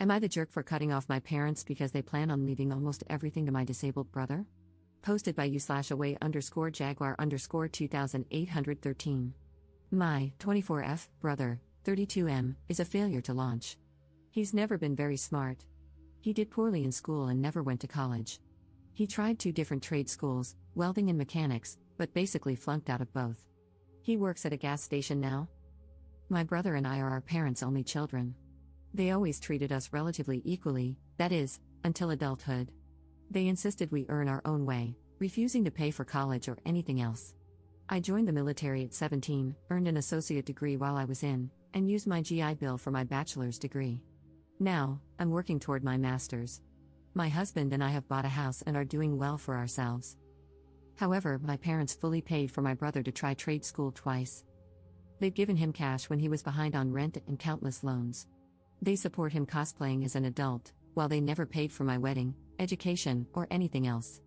Am I the jerk for cutting off my parents because they plan on leaving almost everything to my disabled brother? Posted by u/away_jaguar_2813. My 24F brother, 32M, is a failure to launch. He's never been very smart. He did poorly in school and never went to college. He tried 2 different trade schools, welding and mechanics, but basically flunked out of both. He works at a gas station now. My brother and I are our parents' only children. They always treated us relatively equally, that is, until adulthood. They insisted we earn our own way, refusing to pay for college or anything else. I joined the military at 17, earned an associate degree while I was in, and used my GI Bill for my bachelor's degree. Now, I'm working toward my master's. My husband and I have bought a house and are doing well for ourselves. However, my parents fully paid for my brother to try trade school twice. They've given him cash when he was behind on rent and countless loans. They support him cosplaying as an adult, while they never paid for my wedding, education, or anything else.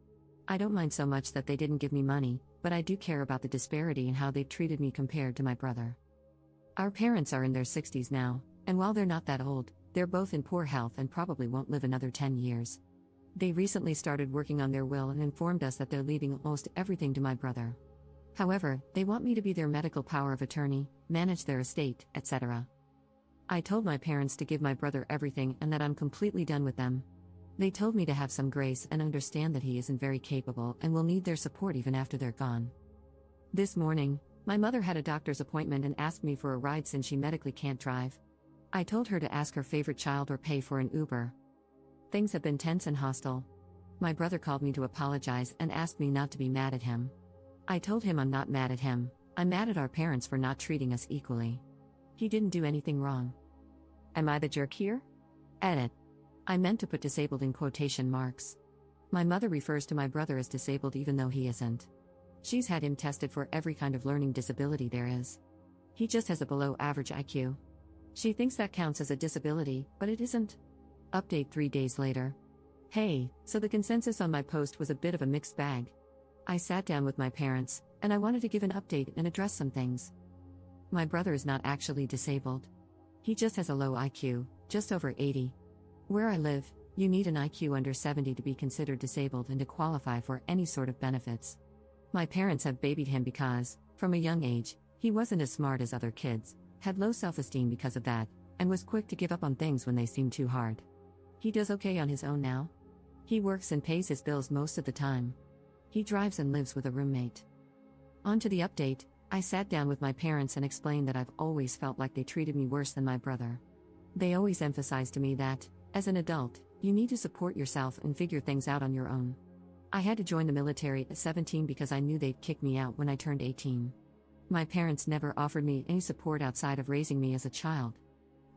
I don't mind so much that they didn't give me money, but I do care about the disparity in how they've treated me compared to my brother. Our parents are in their 60s now, and while they're not that old, they're both in poor health and probably won't live another 10 years. They recently started working on their will and informed us that they're leaving almost everything to my brother. However, they want me to be their medical power of attorney, manage their estate, etc. I told my parents to give my brother everything and that I'm completely done with them. They told me to have some grace and understand that he isn't very capable and will need their support even after they're gone. This morning, my mother had a doctor's appointment and asked me for a ride since she medically can't drive. I told her to ask her favorite child or pay for an Uber. Things have been tense and hostile. My brother called me to apologize and asked me not to be mad at him. I told him I'm not mad at him, I'm mad at our parents for not treating us equally. He didn't do anything wrong. Am I the jerk here? Edit. I meant to put disabled in quotation marks. My mother refers to my brother as disabled even though he isn't. She's had him tested for every kind of learning disability there is. He just has a below average IQ. She thinks that counts as a disability, but it isn't. Update 3 days later. Hey, so the consensus on my post was a bit of a mixed bag. I sat down with my parents, and I wanted to give an update and address some things. My brother is not actually disabled. He just has a low IQ, just over 80. Where I live, you need an IQ under 70 to be considered disabled and to qualify for any sort of benefits. My parents have babied him because, from a young age, he wasn't as smart as other kids, had low self-esteem because of that, and was quick to give up on things when they seemed too hard. He does okay on his own now. He works and pays his bills most of the time. He drives and lives with a roommate. On to the update. I sat down with my parents and explained that I've always felt like they treated me worse than my brother. They always emphasized to me that, as an adult, you need to support yourself and figure things out on your own. I had to join the military at 17 because I knew they'd kick me out when I turned 18. My parents never offered me any support outside of raising me as a child.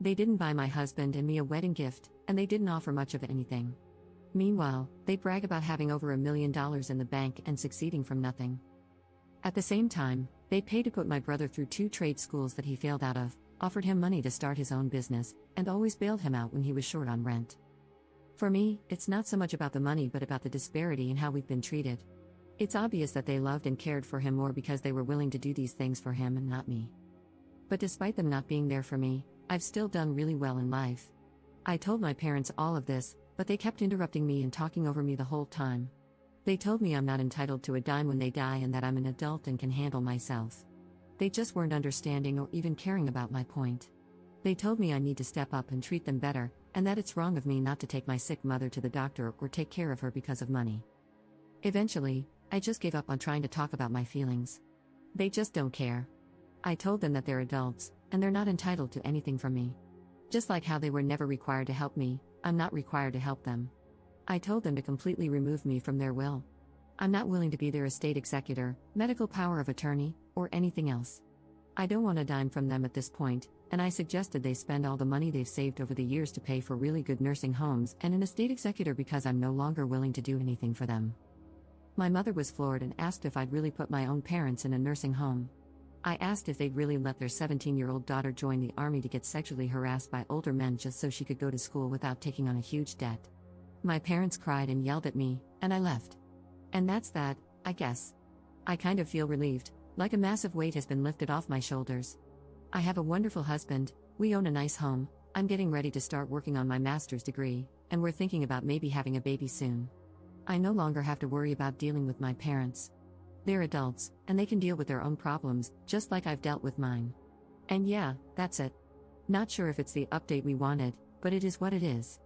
They didn't buy my husband and me a wedding gift, and they didn't offer much of anything. Meanwhile, they brag about having over $1 million in the bank and succeeding from nothing. At the same time, they paid to put my brother through 2 trade schools that he failed out of, offered him money to start his own business, and always bailed him out when he was short on rent. For me, it's not so much about the money but about the disparity in how we've been treated. It's obvious that they loved and cared for him more because they were willing to do these things for him and not me. But despite them not being there for me, I've still done really well in life. I told my parents all of this, but they kept interrupting me and talking over me the whole time. They told me I'm not entitled to a dime when they die and that I'm an adult and can handle myself. They just weren't understanding or even caring about my point. They told me I need to step up and treat them better, and that it's wrong of me not to take my sick mother to the doctor or take care of her because of money. Eventually, I just gave up on trying to talk about my feelings. They just don't care. I told them that they're adults, and they're not entitled to anything from me. Just like how they were never required to help me, I'm not required to help them. I told them to completely remove me from their will. I'm not willing to be their estate executor, medical power of attorney, or anything else. I don't want a dime from them at this point, and I suggested they spend all the money they've saved over the years to pay for really good nursing homes and an estate executor because I'm no longer willing to do anything for them. My mother was floored and asked if I'd really put my own parents in a nursing home. I asked if they'd really let their 17-year-old daughter join the army to get sexually harassed by older men just so she could go to school without taking on a huge debt. My parents cried and yelled at me, and I left. And that's that, I guess. I kind of feel relieved, like a massive weight has been lifted off my shoulders. I have a wonderful husband, we own a nice home, I'm getting ready to start working on my master's degree, and we're thinking about maybe having a baby soon. I no longer have to worry about dealing with my parents. They're adults, and they can deal with their own problems, just like I've dealt with mine. And yeah, that's it. Not sure if it's the update we wanted, but it is what it is.